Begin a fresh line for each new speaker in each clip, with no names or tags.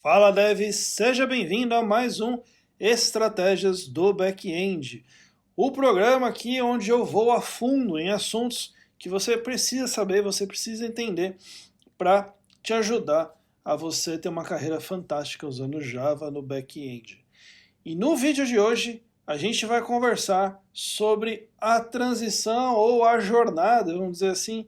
Fala Dev, seja bem-vindo a mais um Estratégias do Back-end. O programa aqui onde eu vou a fundo em assuntos que você precisa saber, você precisa entender para te ajudar a você ter uma carreira fantástica usando Java no back-end. E no vídeo de hoje a gente vai conversar sobre a transição ou a jornada, vamos dizer assim,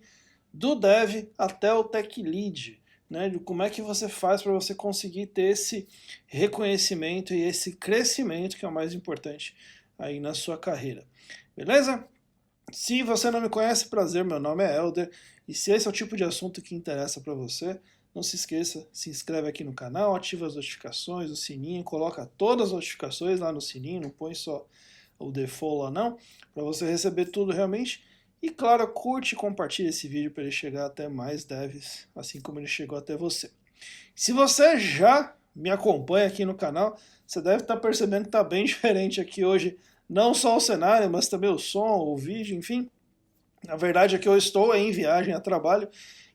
do dev até o tech lead, né? De como é que você faz para você conseguir ter esse reconhecimento e esse crescimento que é o mais importante aí na sua carreira. Beleza? Se você não me conhece, prazer, meu nome é Elder, e se esse é o tipo de assunto que interessa para você, não se esqueça, se inscreve aqui no canal, ativa as notificações, o sininho, coloca todas as notificações lá no sininho, não põe só o default lá não, para você receber tudo realmente. E claro, curte e compartilhe esse vídeo para ele chegar até mais devs, assim como ele chegou até você. Se você já me acompanha aqui no canal, você deve estar percebendo que está bem diferente aqui hoje, não só o cenário, mas também o som, o vídeo, enfim. Na verdade é que eu estou em viagem a trabalho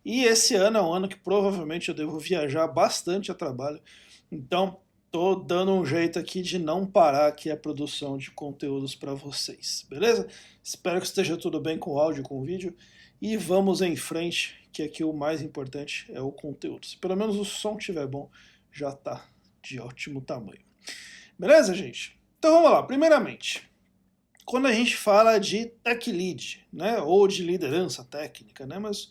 e esse ano é um ano que provavelmente eu devo viajar bastante a trabalho. Então, tô dando um jeito aqui de não parar aqui a produção de conteúdos para vocês, beleza? Espero que esteja tudo bem com o áudio, com o vídeo e vamos em frente, que aqui o mais importante é o conteúdo. Se pelo menos o som estiver bom, já tá de ótimo tamanho. Beleza, gente? Então vamos lá. Primeiramente, quando a gente fala de tech lead, né, ou de liderança técnica, né, mas o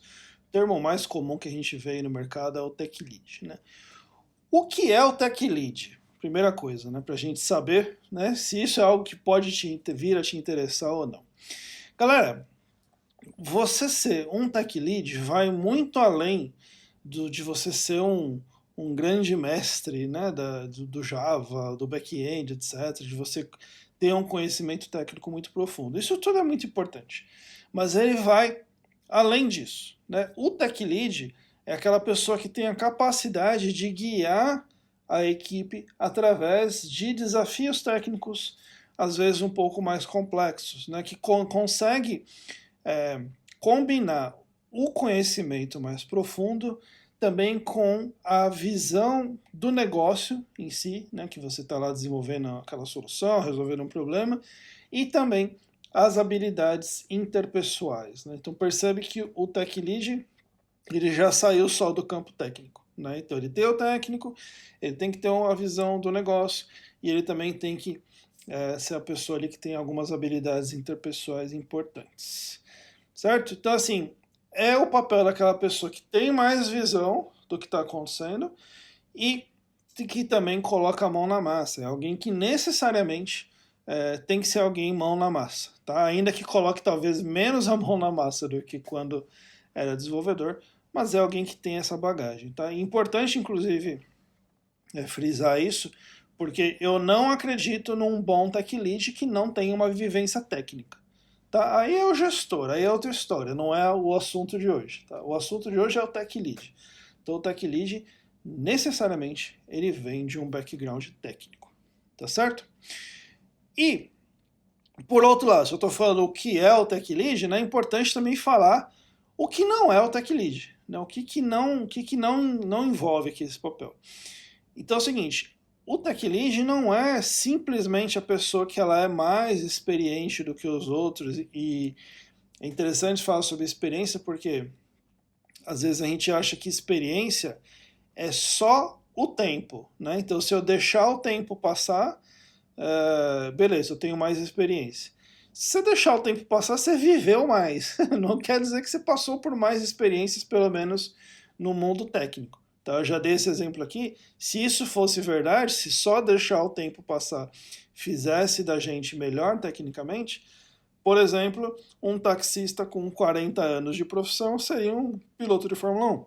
termo mais comum que a gente vê aí no mercado é o tech lead, né? O que é o tech lead? Primeira coisa, né, para a gente saber, né, se isso é algo que pode vir a te interessar ou não. Galera, você ser um tech lead vai muito além de você ser um grande mestre, né, do Java, do back-end, etc., de você ter um conhecimento técnico muito profundo. Isso tudo é muito importante. Mas ele vai além disso, né? O tech lead é aquela pessoa que tem a capacidade de guiar a equipe através de desafios técnicos, às vezes um pouco mais complexos, né? Que consegue é, combinar o conhecimento mais profundo também com a visão do negócio em si, né, que você está lá desenvolvendo aquela solução, resolvendo um problema, e também as habilidades interpessoais. Né? Então percebe que o tech lead ele já saiu só do campo técnico. Né? Então ele tem o técnico, ele tem que ter uma visão do negócio e ele também tem que ser a pessoa ali que tem algumas habilidades interpessoais importantes. Certo? Então, assim, é o papel daquela pessoa que tem mais visão do que está acontecendo e que também coloca a mão na massa. É alguém que necessariamente tem que ser alguém mão na massa. Tá? Ainda que coloque talvez menos a mão na massa do que quando era desenvolvedor, mas é alguém que tem essa bagagem. Tá? É importante, inclusive, frisar isso, porque eu não acredito num bom tech lead que não tenha uma vivência técnica. Tá? Aí é o gestor, aí é outra história, não é o assunto de hoje. Tá? O assunto de hoje é o tech lead. Então o tech lead, necessariamente, ele vem de um background técnico. Tá certo? E, por outro lado, se eu estou falando o que é o tech lead, né, é importante também falar o que não é o tech lead. Né? O que não envolve aqui esse papel. Então é o seguinte, o tech lead não é simplesmente a pessoa que ela é mais experiente do que os outros e é interessante falar sobre experiência porque às vezes a gente acha que experiência é só o tempo, né? Então se eu deixar o tempo passar, beleza, eu tenho mais experiência. Se você deixar o tempo passar, você viveu mais. Não quer dizer que você passou por mais experiências, pelo menos no mundo técnico. Então, eu já dei esse exemplo aqui. Se isso fosse verdade, se só deixar o tempo passar fizesse da gente melhor tecnicamente, por exemplo, um taxista com 40 anos de profissão seria um piloto de Fórmula 1.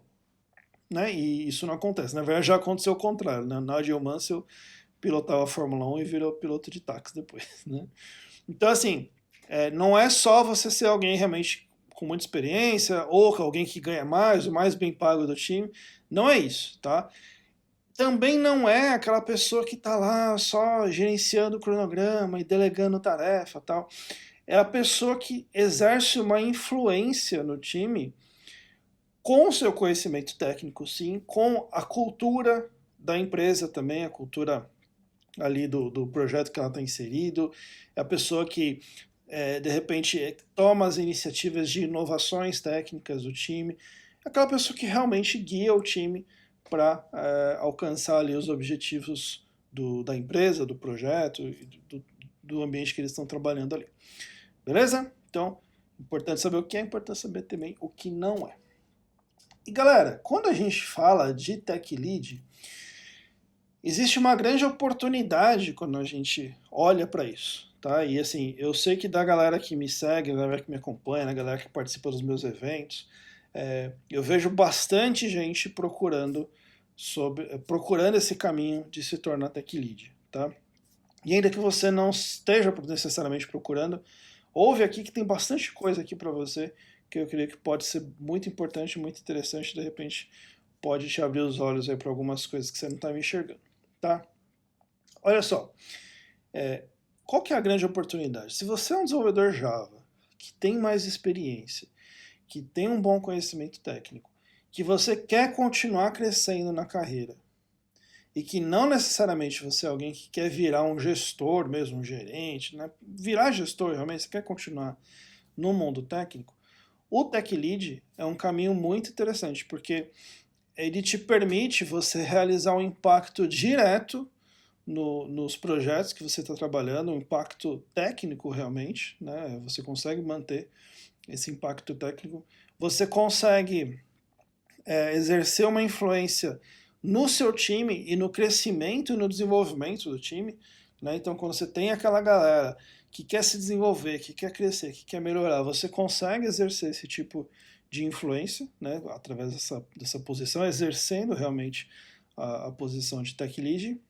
Né? E isso não acontece. Na verdade, já aconteceu o contrário. Né? Nigel Mansell pilotava a Fórmula 1 e virou piloto de táxi depois. Né? Então, assim, não é só você ser alguém realmente com muita experiência ou alguém que ganha mais, o mais bem pago do time. Não é isso, tá? Também não é aquela pessoa que está lá só gerenciando o cronograma e delegando tarefa tal. É a pessoa que exerce uma influência no time com o seu conhecimento técnico, sim, com a cultura da empresa também, a cultura ali do projeto que ela está inserido, é a pessoa que de repente toma as iniciativas de inovações técnicas do time, é aquela pessoa que realmente guia o time para alcançar ali os objetivos da empresa, do projeto, do ambiente que eles estão trabalhando ali. Beleza? Então, importante saber o que é, importante saber também o que não é. E galera, quando a gente fala de Tech Lead, existe uma grande oportunidade quando a gente olha para isso, tá? E assim, eu sei que da galera que me segue, da galera que me acompanha, da galera que participa dos meus eventos, eu vejo bastante gente procurando esse caminho de se tornar Tech Lead, tá? E ainda que você não esteja necessariamente procurando, ouve aqui que tem bastante coisa aqui para você que eu creio que pode ser muito importante, muito interessante, de repente pode te abrir os olhos aí para algumas coisas que você não está me enxergando, tá? Olha só, qual que é a grande oportunidade? Se você é um desenvolvedor Java, que tem mais experiência, que tem um bom conhecimento técnico, que você quer continuar crescendo na carreira, e que não necessariamente você é alguém que quer virar um gestor mesmo, um gerente, né? Virar gestor realmente, você quer continuar no mundo técnico, o Tech Lead é um caminho muito interessante, porque ele te permite você realizar um impacto direto nos projetos que você está trabalhando, um impacto técnico realmente, né? Você consegue manter esse impacto técnico, você consegue exercer uma influência no seu time e no crescimento e no desenvolvimento do time, né? Então, quando você tem aquela galera que quer se desenvolver, que quer crescer, que quer melhorar, você consegue exercer esse tipo de influência, né? Através dessa posição, exercendo realmente a posição de Tech Lead.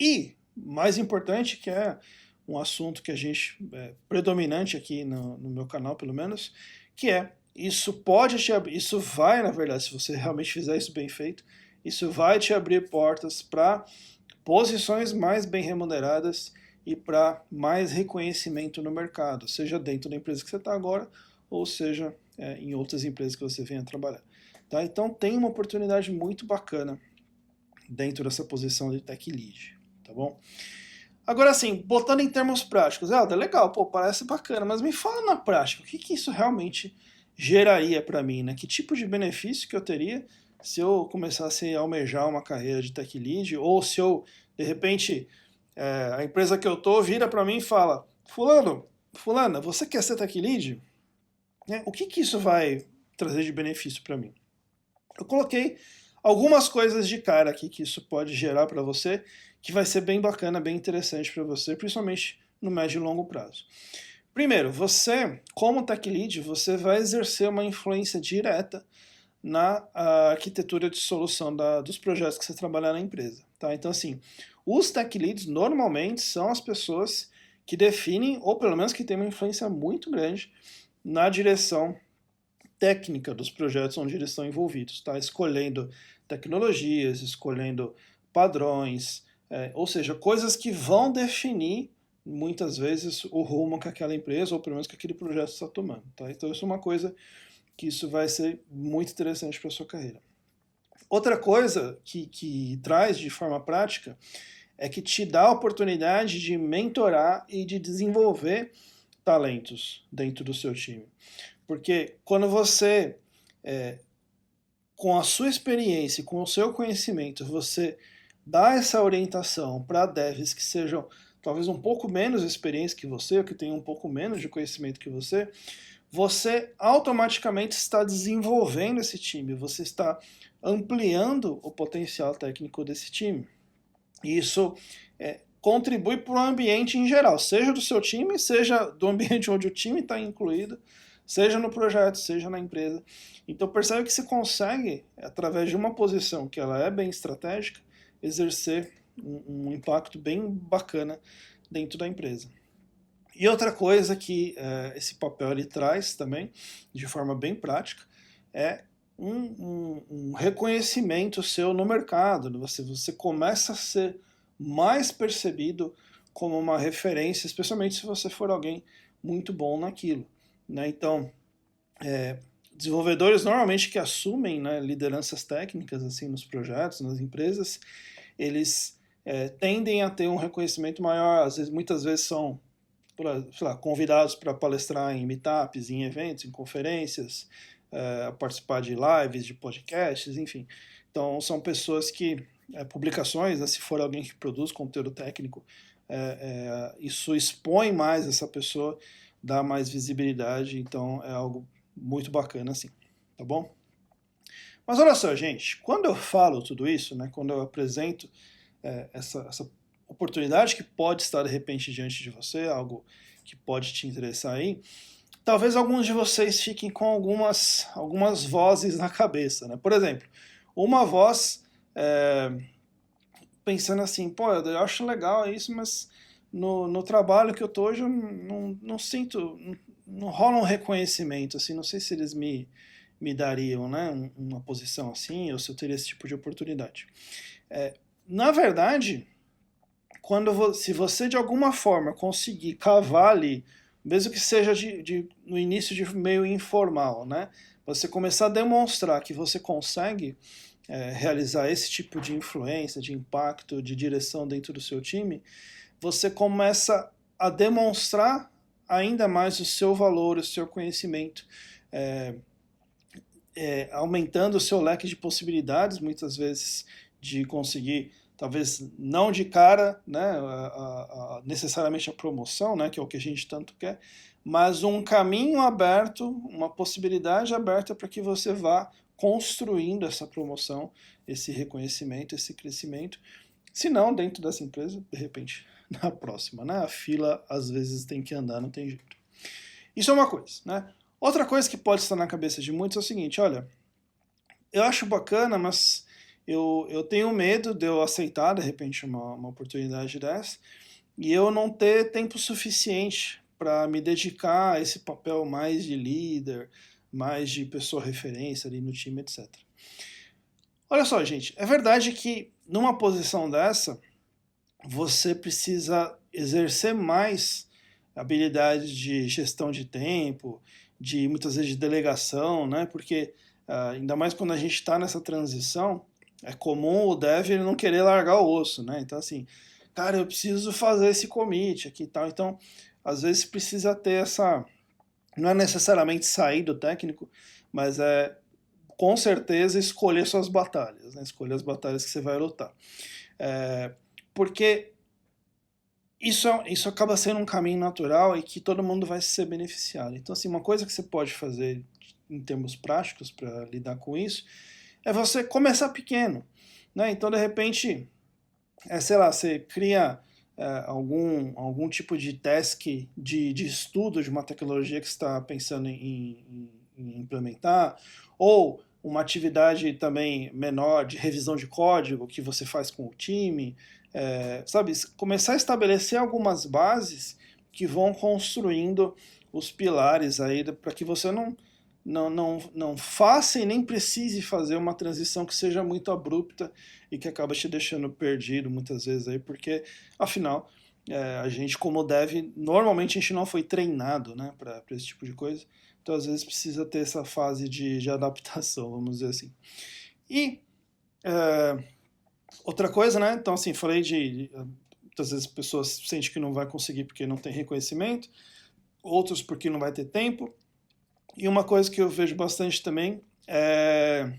E, mais importante, que é um assunto que a gente predominante aqui no meu canal, pelo menos, que isso vai, na verdade, se você realmente fizer isso bem feito, isso vai te abrir portas para posições mais bem remuneradas e para mais reconhecimento no mercado, seja dentro da empresa que você está agora, ou seja em outras empresas que você venha trabalhar. Tá? Então tem uma oportunidade muito bacana dentro dessa posição de Tech Lead. Tá bom? Agora, assim, botando em termos práticos, legal, pô, parece bacana, mas me fala na prática, o que isso realmente geraria para mim, né? Que tipo de benefício que eu teria se eu começasse a almejar uma carreira de Tech Lead, ou se eu, de repente, a empresa que eu tô vira para mim e fala, fulana, você quer ser Tech Lead? O que isso vai trazer de benefício para mim? Eu coloquei algumas coisas de cara aqui que isso pode gerar para você, que vai ser bem bacana, bem interessante para você, principalmente no médio e longo prazo. Primeiro, você, como Tech Lead, você vai exercer uma influência direta na arquitetura de solução dos projetos que você trabalhar na empresa. Tá? Então, assim, os Tech Leads normalmente são as pessoas que definem, ou pelo menos que têm uma influência muito grande na direção técnica dos projetos onde eles estão envolvidos, tá? Escolhendo tecnologias, escolhendo padrões, ou seja, coisas que vão definir muitas vezes o rumo que aquela empresa ou pelo menos que aquele projeto está tomando. Tá? Então isso é uma coisa que isso vai ser muito interessante para a sua carreira. Outra coisa que traz de forma prática é que te dá a oportunidade de mentorar e de desenvolver talentos dentro do seu time. Porque quando você, com a sua experiência, com o seu conhecimento, você dá essa orientação para devs que sejam talvez um pouco menos experientes que você, ou que tenham um pouco menos de conhecimento que você automaticamente está desenvolvendo esse time, você está ampliando o potencial técnico desse time. E isso contribui para o ambiente em geral, seja do seu time, seja do ambiente onde o time está incluído, seja no projeto, seja na empresa. Então percebe que você consegue, através de uma posição que ela é bem estratégica, exercer um impacto bem bacana dentro da empresa. E outra coisa que esse papel ele traz também, de forma bem prática, é um reconhecimento seu no mercado. Você começa a ser mais percebido como uma referência, especialmente se você for alguém muito bom naquilo. Né? Então, desenvolvedores normalmente que assumem, né, lideranças técnicas assim nos projetos, nas empresas, eles tendem a ter um reconhecimento maior, às vezes, muitas vezes são sei lá, convidados para palestrar em meetups, em eventos, em conferências, participar de lives, de podcasts, enfim. Então são pessoas que, publicações, né, se for alguém que produz conteúdo técnico, isso expõe mais essa pessoa, dá mais visibilidade, então é algo muito bacana assim, tá bom? Mas olha só, gente, quando eu falo tudo isso, né, quando eu apresento essa oportunidade que pode estar de repente diante de você, algo que pode te interessar aí, talvez alguns de vocês fiquem com algumas vozes na cabeça, né? Por exemplo, uma voz pensando assim, pô, eu acho legal isso, mas no trabalho que eu tô hoje eu não sinto, não rola um reconhecimento, assim, não sei se eles me dariam, né, uma posição assim, ou se eu teria esse tipo de oportunidade. Na verdade, se você de alguma forma conseguir cavar ali, mesmo que seja no início de meio informal, né, você começar a demonstrar que você consegue realizar esse tipo de influência, de impacto, de direção dentro do seu time, você começa a demonstrar ainda mais o seu valor, o seu conhecimento, aumentando o seu leque de possibilidades, muitas vezes, de conseguir, talvez não de cara, né, necessariamente a promoção, né, que é o que a gente tanto quer, mas um caminho aberto, uma possibilidade aberta para que você vá construindo essa promoção, esse reconhecimento, esse crescimento, se não dentro dessa empresa, de repente na próxima, né? A fila às vezes tem que andar, não tem jeito. Isso é uma coisa, né? Outra coisa que pode estar na cabeça de muitos é o seguinte, olha, eu acho bacana, mas eu tenho medo de eu aceitar, de repente, uma oportunidade dessa, e eu não ter tempo suficiente para me dedicar a esse papel mais de líder, mais de pessoa referência ali no time, etc. Olha só, gente, é verdade que numa posição dessa, você precisa exercer mais habilidades de gestão de tempo, de muitas vezes de delegação, né? Porque ainda mais quando a gente está nessa transição, é comum o dev ele não querer largar o osso, né? Então assim, cara, eu preciso fazer esse commit aqui e tal. Então, às vezes precisa ter essa, não é necessariamente sair do técnico, mas com certeza escolher suas batalhas, né? Escolher as batalhas que você vai lutar. Porque isso acaba sendo um caminho natural e que todo mundo vai ser beneficiado. Então, assim, uma coisa que você pode fazer em termos práticos para lidar com isso é você começar pequeno, né? Então, de repente, sei lá, você cria algum tipo de task de estudo de uma tecnologia que você está pensando em implementar, ou uma atividade também menor de revisão de código que você faz com o time, sabe, começar a estabelecer algumas bases que vão construindo os pilares aí para que você não faça e nem precise fazer uma transição que seja muito abrupta e que acaba te deixando perdido muitas vezes aí, porque afinal a gente como dev, normalmente a gente não foi treinado, né, para esse tipo de coisa, então às vezes precisa ter essa fase de adaptação, vamos dizer assim. E outra coisa, né, então assim, falei muitas vezes pessoas sentem que não vai conseguir porque não tem reconhecimento, outros porque não vai ter tempo. E uma coisa que eu vejo bastante também é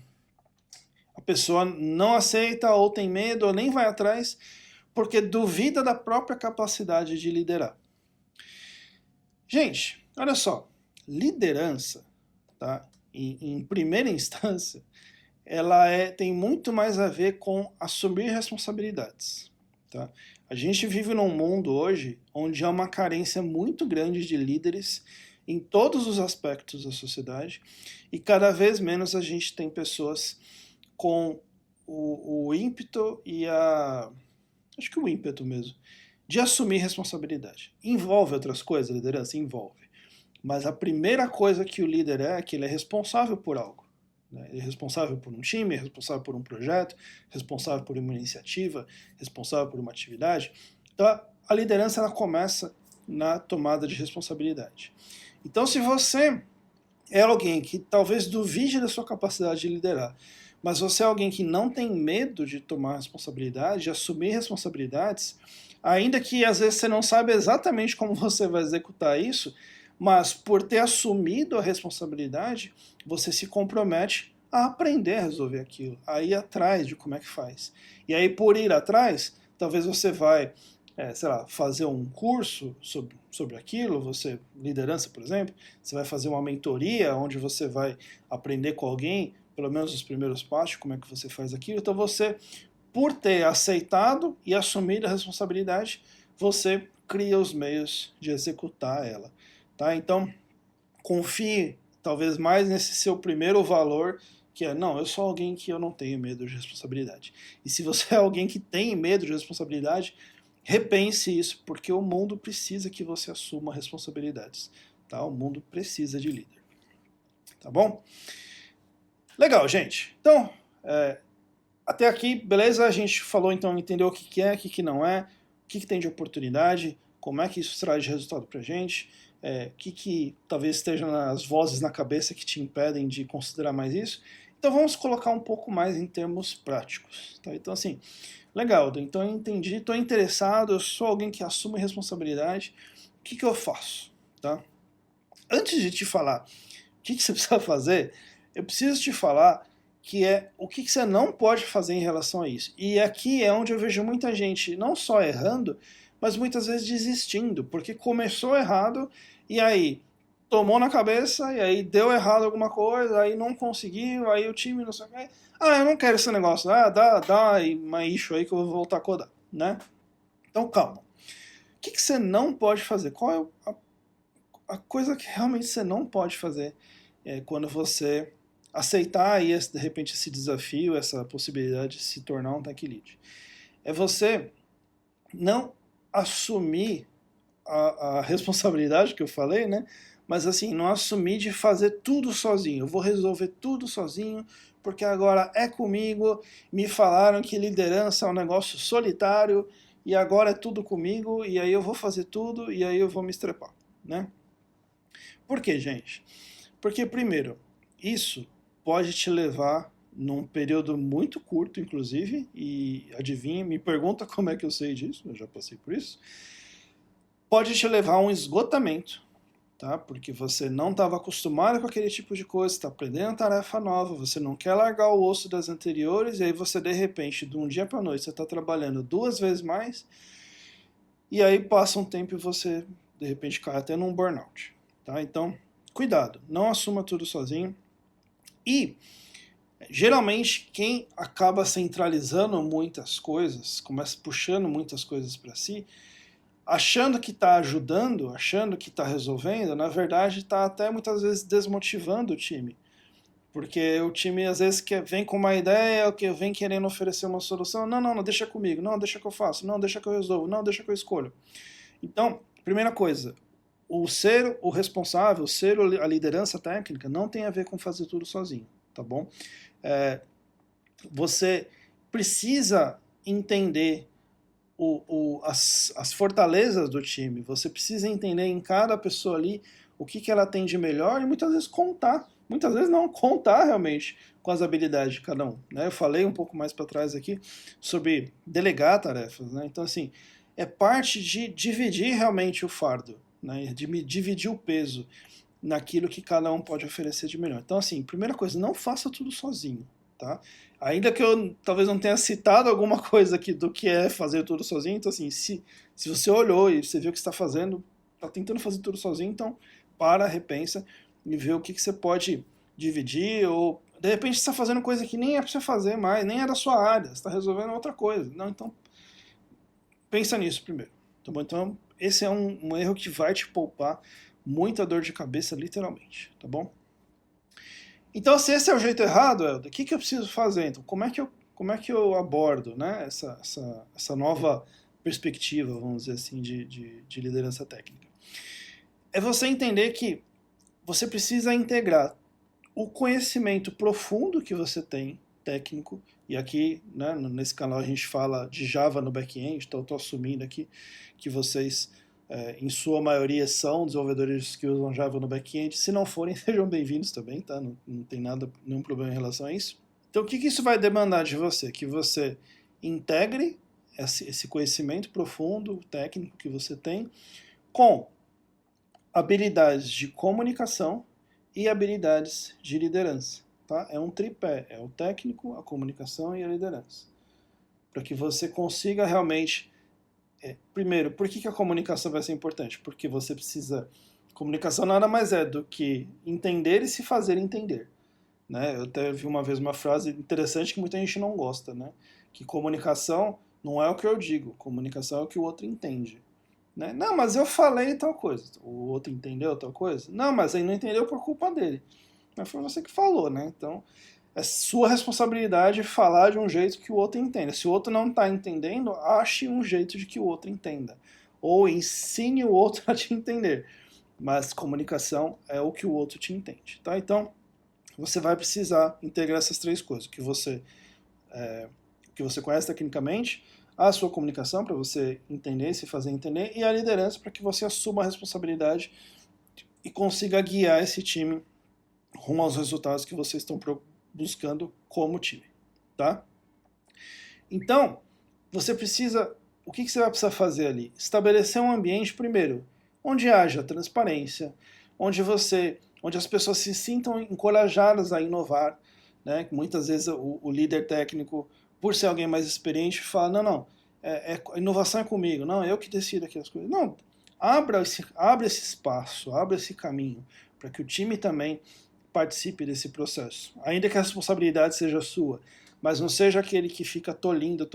a pessoa não aceita ou tem medo ou nem vai atrás porque duvida da própria capacidade de liderar. Gente, olha só, liderança, tá? Em primeira instância, ela tem muito mais a ver com assumir responsabilidades, tá? A gente vive num mundo hoje onde há uma carência muito grande de líderes em todos os aspectos da sociedade e cada vez menos a gente tem pessoas com o ímpeto e acho que o ímpeto mesmo, de assumir responsabilidade. Envolve outras coisas, a liderança? Envolve. Mas a primeira coisa que o líder é que ele é responsável por algo. Né? Ele é responsável por um time, é responsável por um projeto, responsável por uma iniciativa, responsável por uma atividade. Então, a liderança ela começa na tomada de responsabilidade. Então, se você é alguém que talvez duvide da sua capacidade de liderar, mas você é alguém que não tem medo de tomar responsabilidade, de assumir responsabilidades, ainda que às vezes você não saiba exatamente como você vai executar isso, mas por ter assumido a responsabilidade, você se compromete a aprender a resolver aquilo, a ir atrás de como é que faz. E aí, por ir atrás, talvez você vai, sei lá, fazer um curso sobre aquilo, você, liderança, por exemplo, você vai fazer uma mentoria onde você vai aprender com alguém, pelo menos os primeiros passos, como é que você faz aquilo. Então você, por ter aceitado e assumido a responsabilidade, você cria os meios de executar ela. Tá? Então, confie talvez mais nesse seu primeiro valor, que é, não, eu sou alguém que eu não tenho medo de responsabilidade. E se você é alguém que tem medo de responsabilidade, repense isso, porque o mundo precisa que você assuma responsabilidades. Tá? O mundo precisa de líder. Tá bom? Legal, gente. Então, até aqui, beleza? A gente falou, então, entendeu o que é, o que não é, o que tem de oportunidade, como é que isso traz de resultado pra gente, o que talvez estejam as vozes na cabeça que te impedem de considerar mais isso. Então vamos colocar um pouco mais em termos práticos. Tá? Então, assim, legal, então eu entendi, estou interessado, eu sou alguém que assume responsabilidade, o que eu faço? Tá? Antes de te falar o que você precisa fazer, eu preciso te falar que é o que você não pode fazer em relação a isso. E aqui é onde eu vejo muita gente não só errando, mas muitas vezes desistindo, porque começou errado e aí tomou na cabeça e aí deu errado alguma coisa, aí não conseguiu, aí o time não sei o que. Ah, eu não quero esse negócio. Ah, dá uma issue aí que eu vou voltar a codar, né? Então calma. O que você não pode fazer? Qual é a coisa que realmente você não pode fazer quando você aceitar aí, de repente, esse desafio, essa possibilidade de se tornar um tech lead? É você não assumir a responsabilidade que eu falei, né? Mas assim, não assumir de fazer tudo sozinho. Eu vou resolver tudo sozinho, porque agora é comigo. Me falaram que liderança é um negócio solitário e agora é tudo comigo e aí eu vou fazer tudo e aí eu vou me estrepar, né? Por quê, gente? Porque, primeiro, isso pode te levar num período muito curto, inclusive, e adivinha, me pergunta como é que eu sei disso, eu já passei por isso, pode te levar a um esgotamento, tá? Porque você não estava acostumado com aquele tipo de coisa, está aprendendo tarefa nova, você não quer largar o osso das anteriores, e aí você, de repente, de um dia para noite, você está trabalhando 2 vezes mais, e aí passa um tempo e você, de repente, cai até num burnout, tá? Então, cuidado, não assuma tudo sozinho. E geralmente quem acaba centralizando muitas coisas, começa puxando muitas coisas para si, achando que está ajudando, achando que está resolvendo, na verdade está até muitas vezes desmotivando o time. Porque o time às vezes vem com uma ideia, que vem querendo oferecer uma solução. Não, não, não, deixa comigo. Não, deixa que eu faço. Não, deixa que eu resolvo. Não, deixa que eu escolho. Então, primeira coisa, o ser o responsável, ser a liderança técnica, não tem a ver com fazer tudo sozinho, tá bom? Você precisa entender as fortalezas do time, você precisa entender em cada pessoa ali o que ela tem de melhor e muitas vezes contar, muitas vezes não, contar realmente com as habilidades de cada um. Né? Eu falei um pouco mais para trás aqui sobre delegar tarefas, né? Então assim, é parte de dividir realmente o fardo, né? De dividir o peso naquilo que cada um pode oferecer de melhor. Então assim, primeira coisa, não faça tudo sozinho. Tá? Ainda que eu talvez não tenha citado alguma coisa aqui do que é fazer tudo sozinho, então assim, se você olhou e você viu o que está fazendo, está tentando fazer tudo sozinho, então para, repensa e vê o que você pode dividir, ou de repente você está fazendo coisa que nem é para você fazer mais, nem é da sua área, você está resolvendo outra coisa. Não, então pensa nisso primeiro. Tá bom? Então esse é um erro que vai te poupar muita dor de cabeça, literalmente. Tá bom? Então, se esse é o jeito errado, Helder, o que eu preciso fazer? Então, como é que eu abordo, né, essa nova perspectiva, vamos dizer assim, de liderança técnica? É você entender que você precisa integrar o conhecimento profundo que você tem, técnico, e aqui, né, nesse canal a gente fala de Java no back-end, então eu estou assumindo aqui que vocês em sua maioria são desenvolvedores que usam Java no back-end. Se não forem, sejam bem-vindos também, tá? Não tem nenhum problema em relação a isso. Então, o que isso vai demandar de você? Que você integre esse conhecimento profundo, técnico que você tem, com habilidades de comunicação e habilidades de liderança. Tá? É um tripé, é o técnico, a comunicação e a liderança. Para que você consiga realmente... primeiro, por que a comunicação vai ser importante? Porque você precisa... Comunicação nada mais é do que entender e se fazer entender. Né? Eu até vi uma vez uma frase interessante que muita gente não gosta, né? Que comunicação não é o que eu digo, comunicação é o que o outro entende. Né? Não, mas eu falei tal coisa. O outro entendeu tal coisa? Não, mas ele não entendeu por culpa dele. Mas foi você que falou, né? Então, é sua responsabilidade falar de um jeito que o outro entenda. Se o outro não está entendendo, ache um jeito de que o outro entenda. Ou ensine o outro a te entender. Mas comunicação é o que o outro te entende, tá? Então, você vai precisar integrar essas três coisas. Que você conhece tecnicamente, a sua comunicação para você entender, se fazer entender, e a liderança para que você assuma a responsabilidade e consiga guiar esse time rumo aos resultados que vocês estão buscando como time, tá? Então, você precisa... O que você vai precisar fazer ali? Estabelecer um ambiente, primeiro, onde haja transparência, onde as pessoas se sintam encorajadas a inovar, né? Muitas vezes o líder técnico, por ser alguém mais experiente, fala, não, a inovação é comigo, não, eu que decido aqui as coisas. Não, abra esse espaço, abra esse caminho, para que o time também participe desse processo. Ainda que a responsabilidade seja sua, mas não seja aquele que fica tolindo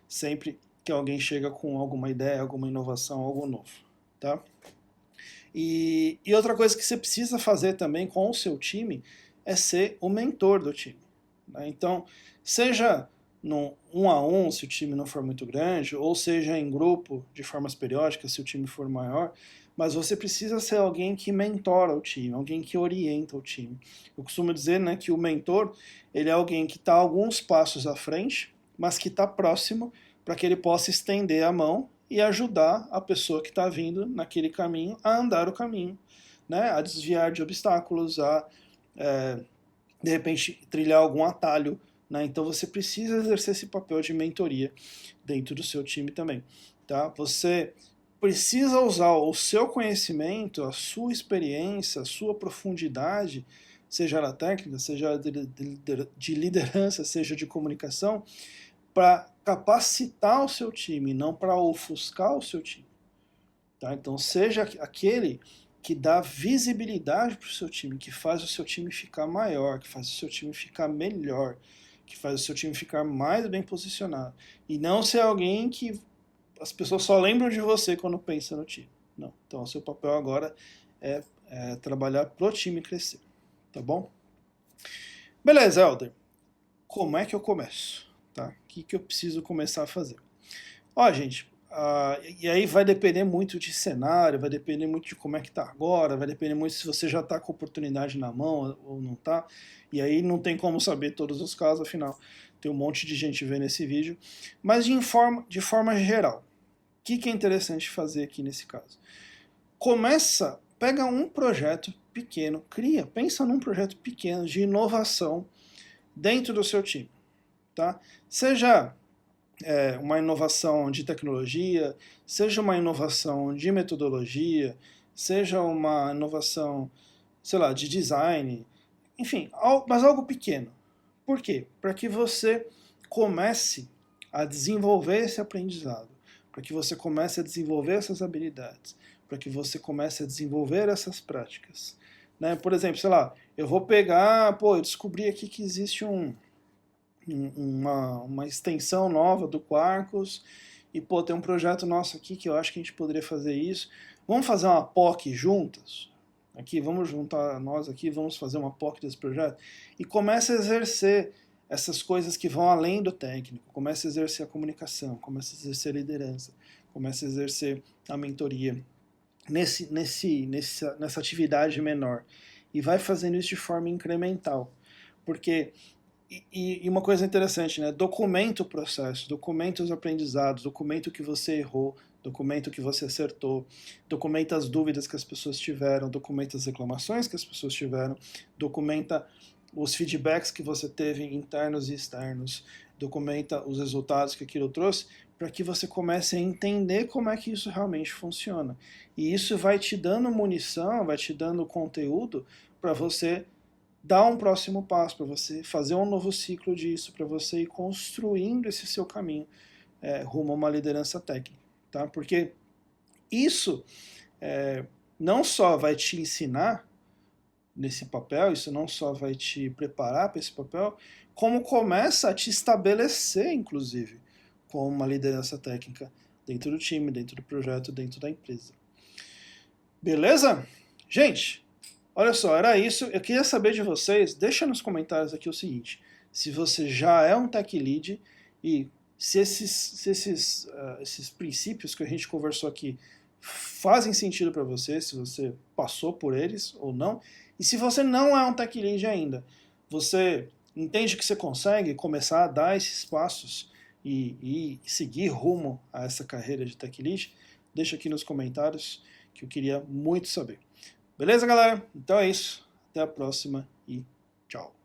sempre que alguém chega com alguma ideia, alguma inovação, algo novo. Tá? E outra coisa que você precisa fazer também com o seu time é ser o mentor do time. Né? Então, seja no 1-a-1, se o time não for muito grande, ou seja em grupo, de formas periódicas, se o time for maior, mas você precisa ser alguém que mentora o time, alguém que orienta o time. Eu costumo dizer, né, que o mentor ele é alguém que está alguns passos à frente, mas que está próximo para que ele possa estender a mão e ajudar a pessoa que está vindo naquele caminho a andar o caminho, né, a desviar de obstáculos, a de repente trilhar algum atalho. Né? Então você precisa exercer esse papel de mentoria dentro do seu time também. Tá? Você precisa usar o seu conhecimento, a sua experiência, a sua profundidade, seja ela técnica, seja de liderança, seja de comunicação, para capacitar o seu time, não para ofuscar o seu time. Tá? Então seja aquele que dá visibilidade para o seu time, que faz o seu time ficar maior, que faz o seu time ficar melhor, que faz o seu time ficar mais bem posicionado. E não ser alguém que as pessoas só lembram de você quando pensam no time. Não. Então, o seu papel agora é trabalhar pro time crescer. Tá bom? Beleza, Helder. Como é que eu começo? Tá? O que eu preciso começar a fazer? Ó, gente, e aí vai depender muito de cenário, vai depender muito de como é que tá agora, vai depender muito se você já tá com a oportunidade na mão ou não tá. E aí não tem como saber todos os casos, afinal, tem um monte de gente vendo esse vídeo. Mas de forma geral, o que é interessante fazer aqui nesse caso? Pega um projeto pequeno, pensa num projeto pequeno de inovação dentro do seu time. Tá? Seja uma inovação de tecnologia, seja uma inovação de metodologia, seja uma inovação, sei lá, de design, enfim, mas algo pequeno. Por quê? Para que você comece a desenvolver esse aprendizado, para que você comece a desenvolver essas habilidades, para que você comece a desenvolver essas práticas. Né? Por exemplo, sei lá, eu vou pegar, eu descobri aqui que existe uma extensão nova do Quarkus e tem um projeto nosso aqui que eu acho que a gente poderia fazer isso. Vamos fazer uma POC juntas? Aqui, vamos juntar nós aqui, vamos fazer uma POC desse projeto? E começa a exercer essas coisas que vão além do técnico. Começa a exercer a comunicação, começa a exercer a liderança, começa a exercer a mentoria nessa atividade menor. E vai fazendo isso de forma incremental. Porque E uma coisa interessante, né? Documenta o processo, documenta os aprendizados, documenta o que você errou, documenta o que você acertou, documenta as dúvidas que as pessoas tiveram, documenta as reclamações que as pessoas tiveram, documenta os feedbacks que você teve internos e externos, documenta os resultados que aquilo trouxe, para que você comece a entender como é que isso realmente funciona. E isso vai te dando munição, vai te dando conteúdo para você dar um próximo passo, para você fazer um novo ciclo disso, para você ir construindo esse seu caminho rumo a uma liderança técnica. Tá? Porque isso não só vai te ensinar nesse papel, isso não só vai te preparar para esse papel, como começa a te estabelecer, inclusive, como uma liderança técnica dentro do time, dentro do projeto, dentro da empresa. Beleza? Gente, olha só, era isso. Eu queria saber de vocês, deixa nos comentários aqui o seguinte, se você já é um tech lead e se esses princípios que a gente conversou aqui fazem sentido para você, se você passou por eles ou não, e se você não é um tech lead ainda, você entende que você consegue começar a dar esses passos e seguir rumo a essa carreira de tech lead, deixa aqui nos comentários que eu queria muito saber. Beleza, galera? Então é isso. Até a próxima e tchau.